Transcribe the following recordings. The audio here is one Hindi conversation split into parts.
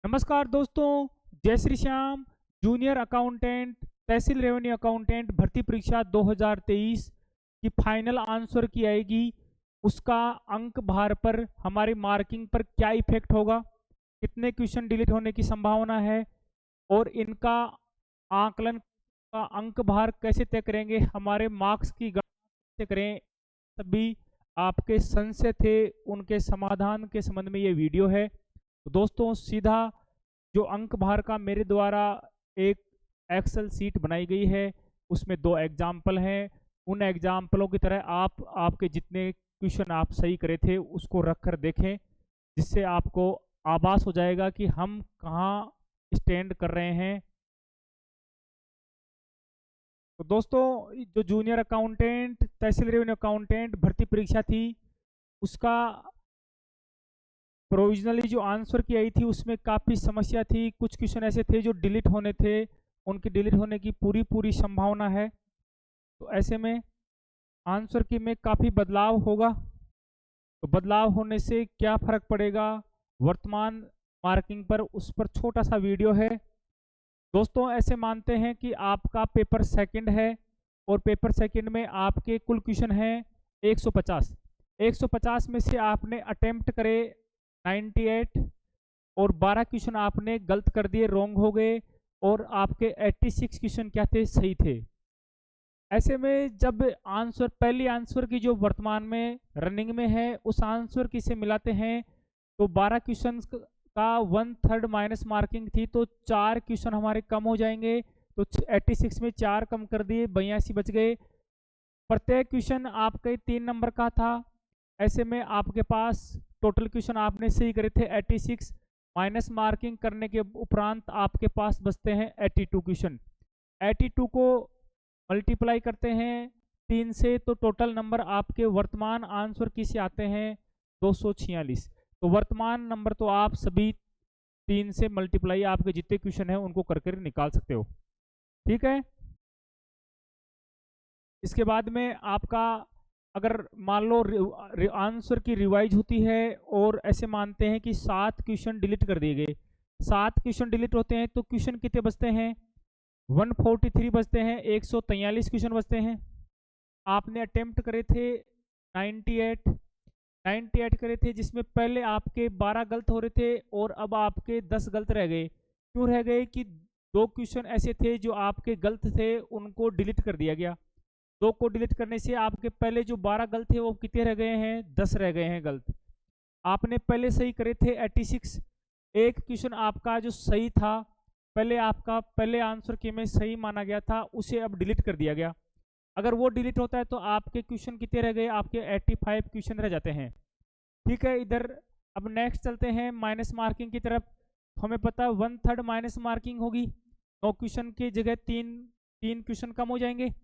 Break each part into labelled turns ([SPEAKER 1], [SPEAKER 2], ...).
[SPEAKER 1] नमस्कार दोस्तों, जय श्री श्याम। जूनियर अकाउंटेंट, तहसील रेवेन्यू अकाउंटेंट भर्ती परीक्षा 2023 की फाइनल आंसर की आएगी। उसका अंक भार पर, हमारी मार्किंग पर क्या इफेक्ट होगा, कितने क्वेश्चन डिलीट होने की संभावना है और इनका आकलन का अंक भार कैसे तय करेंगे, हमारे मार्क्स की गणना कैसे करें, सभी आपके संशय थे उनके समाधान के संबंध में ये वीडियो है। तो दोस्तों, सीधा जो अंक भार का मेरे द्वारा एक एक्सेल शीट बनाई गई है, उसमें 2 एग्जाम्पल हैं। उन एग्जाम्पलों की तरह आप आपके जितने क्वेश्चन आप सही करे थे उसको रख कर देखें, जिससे आपको आभास हो जाएगा कि हम कहाँ स्टैंड कर रहे हैं। तो दोस्तों, जो जूनियर अकाउंटेंट, तहसील रेवेन्यू अकाउंटेंट भर्ती परीक्षा थी, उसका प्रोविजनली जो आंसर की आई थी उसमें काफ़ी समस्या थी। कुछ क्वेश्चन ऐसे थे जो डिलीट होने थे, उनके डिलीट होने की पूरी संभावना है। तो ऐसे में आंसर की में काफ़ी बदलाव होगा। तो बदलाव होने से क्या फ़र्क पड़ेगा वर्तमान मार्किंग पर, उस पर छोटा सा वीडियो है। दोस्तों, ऐसे मानते हैं कि आपका पेपर सेकंड है और पेपर सेकंड में आपके कुल क्वेश्चन हैं 150। 150 में से आपने अटेम्प्ट करे 98 और 12 क्वेश्चन आपने गलत कर दिए, रॉन्ग हो गए, और आपके 86 क्वेश्चन क्या थे, सही थे। ऐसे में जब आंसर, पहली आंसर की जो वर्तमान में रनिंग में है, उस आंसर की से मिलाते हैं तो 12 क्वेश्चन का 1/3 माइनस मार्किंग थी, तो 4 क्वेश्चन हमारे कम हो जाएंगे। तो 86 में 4 कम कर दिए, 82 बच गए। प्रत्येक क्वेश्चन आपके 3 नंबर का था। ऐसे में आपके पास टोटल क्वेश्चन आपने सही करे थे 86, माइनस मार्किंग करने के उपरांत आपके पास बचते हैं 82 क्वेश्चन। 82 को मल्टीप्लाई करते हैं 3 से, तो टोटल नंबर आपके वर्तमान आंसर की से आते हैं 246। तो वर्तमान नंबर तो आप सभी 3 से मल्टीप्लाई आपके जितने क्वेश्चन हैं उनको करके निकाल सकते हो। ठीक है। इसके बाद में आपका, अगर मान लो आंसर की रिवाइज होती है और ऐसे मानते हैं कि 7 क्वेश्चन डिलीट कर दिए गए, 7 क्वेश्चन डिलीट होते हैं, तो क्वेश्चन कितने बचते हैं, 143 बचते हैं, 143 क्वेश्चन बचते हैं। आपने अटेम्प्ट करे थे 98 करे थे, जिसमें पहले आपके 12 गलत हो रहे थे और अब आपके 10 गलत रह गए। क्यों रह गए कि 2 क्वेश्चन ऐसे थे जो आपके गलत थे, उनको डिलीट कर दिया गया। 2 को डिलीट करने से आपके पहले जो 12 गलत थे वो कितने रह गए हैं, 10 रह गए हैं गलत। आपने पहले सही करे थे 86। एक क्वेश्चन आपका जो सही था, पहले आपका पहले आंसर के में सही माना गया था, उसे अब डिलीट कर दिया गया। अगर वो डिलीट होता है तो आपके क्वेश्चन कितने रह गए, आपके 85 क्वेश्चन रह जाते हैं। ठीक है। इधर अब नेक्स्ट चलते हैं माइनस मार्किंग की तरफ। हमें पता है 1/3 माइनस मार्किंग होगी, 9 क्वेश्चन की जगह 3 क्वेश्चन कम हो जाएंगे,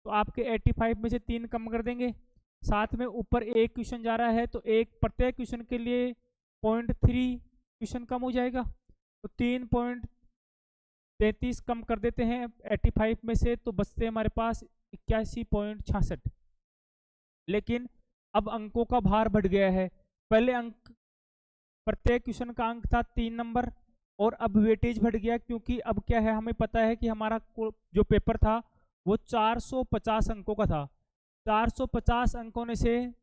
[SPEAKER 1] तो आपके 85 में से 3 कम कर देंगे। साथ में ऊपर एक क्वेश्चन जा रहा है, तो एक प्रत्येक क्वेश्चन के लिए 0.3 क्वेश्चन कम हो जाएगा, तो 3.33 कम कर देते हैं 85 में से, तो बचते हैं हमारे पास 81.66। लेकिन अब अंकों का भार बढ़ गया है। पहले अंक, प्रत्येक क्वेश्चन का अंक था 3 नंबर, और अब वेटेज बढ़ गया, क्योंकि अब क्या है, हमें पता है कि हमारा जो पेपर था वो 450 अंकों का था। 450 अंकों में से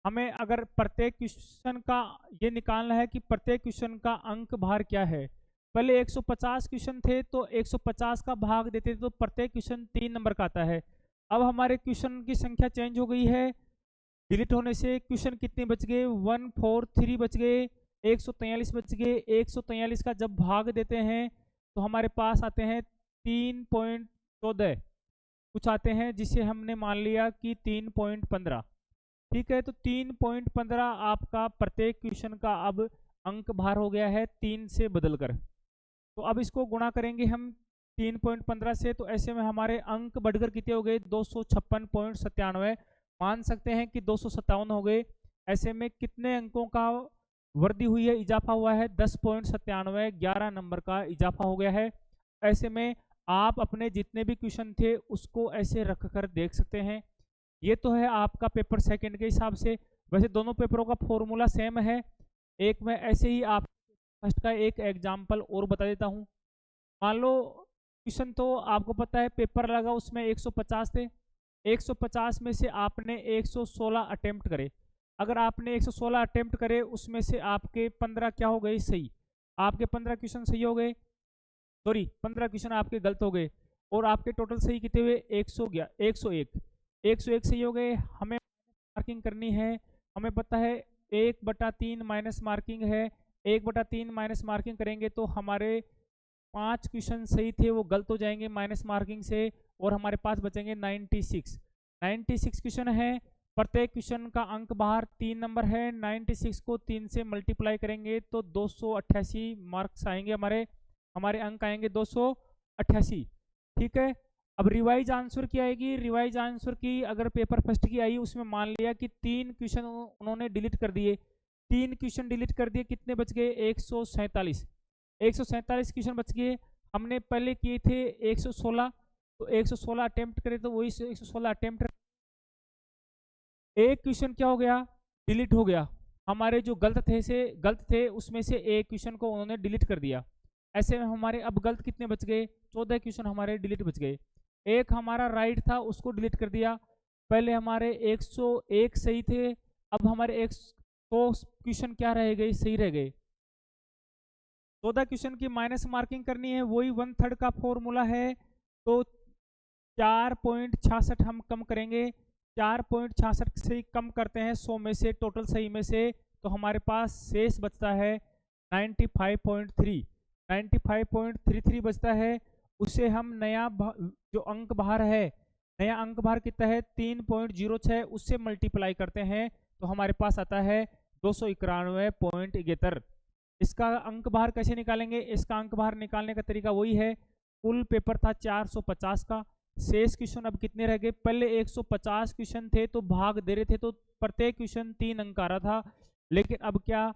[SPEAKER 1] हमें अगर प्रत्येक क्वेश्चन का ये निकालना है कि प्रत्येक क्वेश्चन का अंक भार क्या है। पहले 150 क्वेश्चन थे, तो 150 का भाग देते थे तो प्रत्येक क्वेश्चन 3 नंबर का आता है। अब हमारे क्वेश्चन की संख्या चेंज हो गई है, डिलीट होने से क्वेश्चन कितने बच गए, 143 बच गए, 143 बच गए। 143 का जब भाग देते हैं तो हमारे पास आते हैं 3.14 कुछ आते हैं, जिसे हमने मान लिया कि 3.15। ठीक है। तो 3.15 आपका प्रत्येक क्वेश्चन का अब अंक भार हो गया है 3 से बदलकर। तो अब इसको गुणा करेंगे हम 3.15 से, तो ऐसे में हमारे अंक बढ़कर कितने हो गए, 256.97। मान सकते हैं कि 257 हो गए। ऐसे में कितने अंकों का वृद्धि हुई है, इजाफा हुआ है, 10.97, 11 नंबर का इजाफा हो गया है। ऐसे में आप अपने जितने भी क्वेश्चन थे उसको ऐसे रख कर देख सकते हैं। ये तो है आपका पेपर सेकंड के हिसाब से। वैसे दोनों पेपरों का फॉर्मूला सेम है। एक में ऐसे ही आप फर्स्ट का एक एग्जाम्पल और बता देता हूँ। मान लो क्वेश्चन तो आपको पता है पेपर लगा उसमें 150 थे, 150 में से आपने 116 अटेम्प्ट करे। अगर आपने 116 अटेम्प्ट करे उसमें से आपके 15 क्या हो गए सही, आपके 15 क्वेश्चन सही हो गए, सॉरी 15 क्वेश्चन आपके गलत हो गए और आपके टोटल सही कितने हुए 101 सही हो गए। हमें मार्किंग करनी है, हमें पता है 1/3 माइनस मार्किंग है, 1/3 माइनस मार्किंग करेंगे तो हमारे 5 क्वेश्चन सही थे वो गलत हो जाएंगे माइनस मार्किंग से और हमारे पास बचेंगे 96 क्वेश्चन है। प्रत्येक क्वेश्चन का अंक बाहर 3 नंबर है, 96 को 3 से मल्टीप्लाई करेंगे तो 288 मार्क्स आएंगे, हमारे अंक आएंगे 288। ठीक है, अब रिवाइज आंसर की आएगी। रिवाइज आंसर की अगर पेपर फर्स्ट की आई उसमें मान लिया कि 3 क्वेश्चन उन्होंने डिलीट कर दिए, 3 क्वेश्चन डिलीट कर दिए, कितने बच गए 147 क्वेश्चन बच गए। हमने पहले किए थे 116, तो 116 अटेम्प्ट करे तो वही 116 अटेम्प्ट, एक क्वेश्चन क्या हो गया डिलीट हो गया, हमारे जो गलत थे उसमें से एक क्वेश्चन को उन्होंने डिलीट कर दिया। ऐसे में हमारे अब गलत कितने बच गए, 14 क्वेश्चन हमारे डिलीट बच गए। एक हमारा राइट था उसको डिलीट कर दिया, पहले हमारे 101 सही थे, अब हमारे 100 क्वेश्चन क्या रह गए, सही रह गए। 14 क्वेश्चन की माइनस मार्किंग करनी है, वही 1/3 का फॉर्मूला है, तो 4.66 हम कम करेंगे, 4.66 से कम करते हैं 100 में से, टोटल सही में से, तो हमारे पास शेष बचता है 95.33 बचता है। उसे हम नया जो अंक बाहर है, नया अंक बाहर कितना है 3.06, उससे मल्टीप्लाई करते हैं तो हमारे पास आता है 291.71। इसका अंक बाहर कैसे निकालेंगे, इसका अंक बाहर निकालने का तरीका वही है, कुल पेपर था 450 का, शेष क्वेश्चन अब कितने रह गए, पहले 150 क्वेश्चन थे तो भाग दे रहे थे तो प्रत्येक क्वेश्चन 3 अंक आ रहा था, लेकिन अब क्या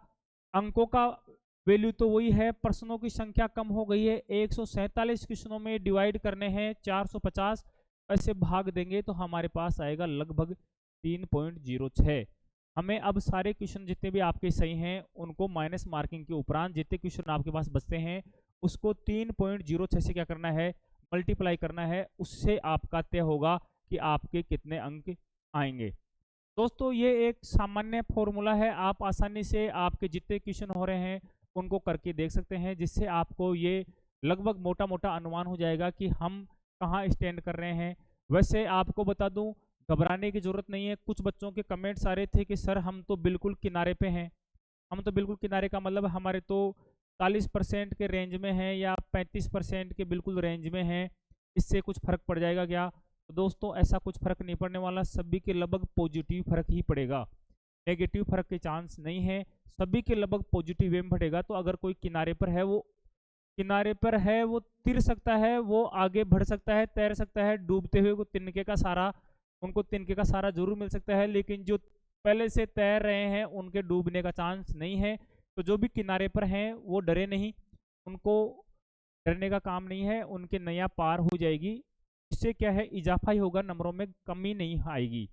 [SPEAKER 1] अंकों का वैल्यू तो वही है, प्रश्नों की संख्या कम हो गई है, 147 क्वेश्चनों में डिवाइड करने हैं 450, ऐसे भाग देंगे तो हमारे पास आएगा लगभग 3.06। हमें अब सारे क्वेश्चन जितने भी आपके सही हैं उनको माइनस मार्किंग के उपरांत जितने क्वेश्चन आपके पास बचते हैं उसको 3.06 से क्या करना है, मल्टीप्लाई करना है, उससे आपका तय होगा कि आपके कितने अंक आएंगे। दोस्तों ये एक सामान्य फॉर्मूला है, आप आसानी से आपके जितने क्वेश्चन हो रहे हैं उनको करके देख सकते हैं, जिससे आपको ये लगभग मोटा मोटा अनुमान हो जाएगा कि हम कहाँ स्टैंड कर रहे हैं। वैसे आपको बता दूं घबराने की जरूरत नहीं है, कुछ बच्चों के कमेंट्स आ रहे थे कि सर हम तो बिल्कुल किनारे पे हैं, हम तो बिल्कुल किनारे का मतलब हमारे तो 40% के रेंज में है या 35% के बिल्कुल रेंज में है, इससे कुछ फर्क पड़ जाएगा क्या। तो दोस्तों ऐसा कुछ फर्क नहीं पड़ने वाला, सभी के लगभग पॉजिटिव फर्क ही पड़ेगा, नेगेटिव फर्क के चांस नहीं है, सभी के लगभग पॉजिटिव वे में पड़ेगा। तो अगर कोई किनारे पर है वो तिर सकता है, वो आगे बढ़ सकता है, तैर सकता है, डूबते हुए को तिनके का सहारा, उनको तिनके का सहारा जरूर मिल सकता है, लेकिन जो पहले से तैर रहे हैं उनके डूबने का चांस नहीं है। तो जो भी किनारे पर हैं वो डरे नहीं, उनको डरने का काम नहीं है, उनके नैया पार हो जाएगी, इससे क्या है इजाफा ही होगा, नंबरों में कमी नहीं आएगी।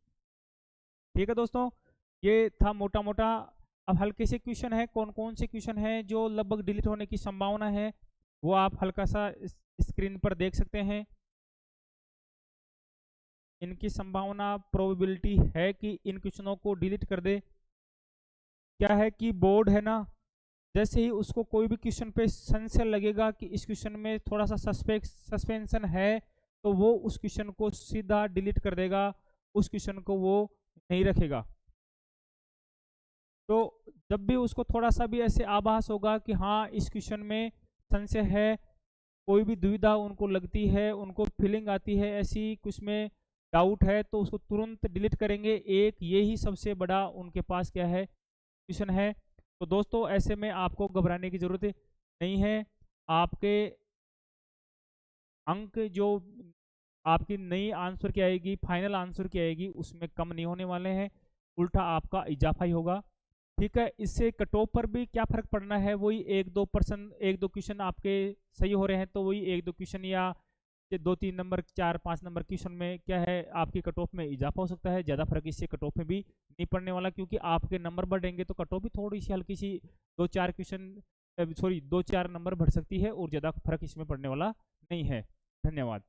[SPEAKER 1] ठीक है दोस्तों, ये था मोटा मोटा। अब हल्के से क्वेश्चन है, कौन कौन से क्वेश्चन है जो लगभग डिलीट होने की संभावना है वो आप हल्का सा स्क्रीन पर देख सकते हैं। इनकी संभावना प्रोबेबिलिटी है कि इन क्वेश्चनों को डिलीट कर दे। क्या है कि बोर्ड है ना, जैसे ही उसको कोई भी क्वेश्चन पे संशय लगेगा कि इस क्वेश्चन में थोड़ा सा सस्पेंशन है तो वो उस क्वेश्चन को सीधा डिलीट कर देगा, उस क्वेश्चन को वो नहीं रखेगा। तो जब भी उसको थोड़ा सा भी ऐसे आभास होगा कि हाँ इस क्वेश्चन में संशय है, कोई भी दुविधा उनको लगती है, उनको फीलिंग आती है ऐसी, कुछ में डाउट है, तो उसको तुरंत डिलीट करेंगे। एक ये ही सबसे बड़ा उनके पास क्या है क्वेश्चन है। तो दोस्तों ऐसे में आपको घबराने की जरूरत नहीं है, आपके अंक जो आपकी नई आंसर की आएगी, फाइनल आंसर की आएगी, उसमें कम नहीं होने वाले हैं, उल्टा आपका इजाफा ही होगा। ठीक है, इससे कट ऑफ पर भी क्या फर्क पड़ना है, वही 1-2% 1-2 क्वेश्चन आपके सही हो रहे हैं तो वही 1-2 क्वेश्चन या 2-3 नंबर 4-5 नंबर क्वेश्चन में क्या है आपकी कट ऑफ में इजाफा हो सकता है, ज़्यादा फर्क इससे कट ऑफ में भी नहीं पड़ने वाला, क्योंकि आपके नंबर बढ़ेंगे तो कट ऑफ भी थोड़ी सी हल्की सी 2-4 क्वेश्चन सॉरी 2-4 नंबर बढ़ सकती है और ज़्यादा फर्क इसमें पड़ने वाला नहीं है। धन्यवाद।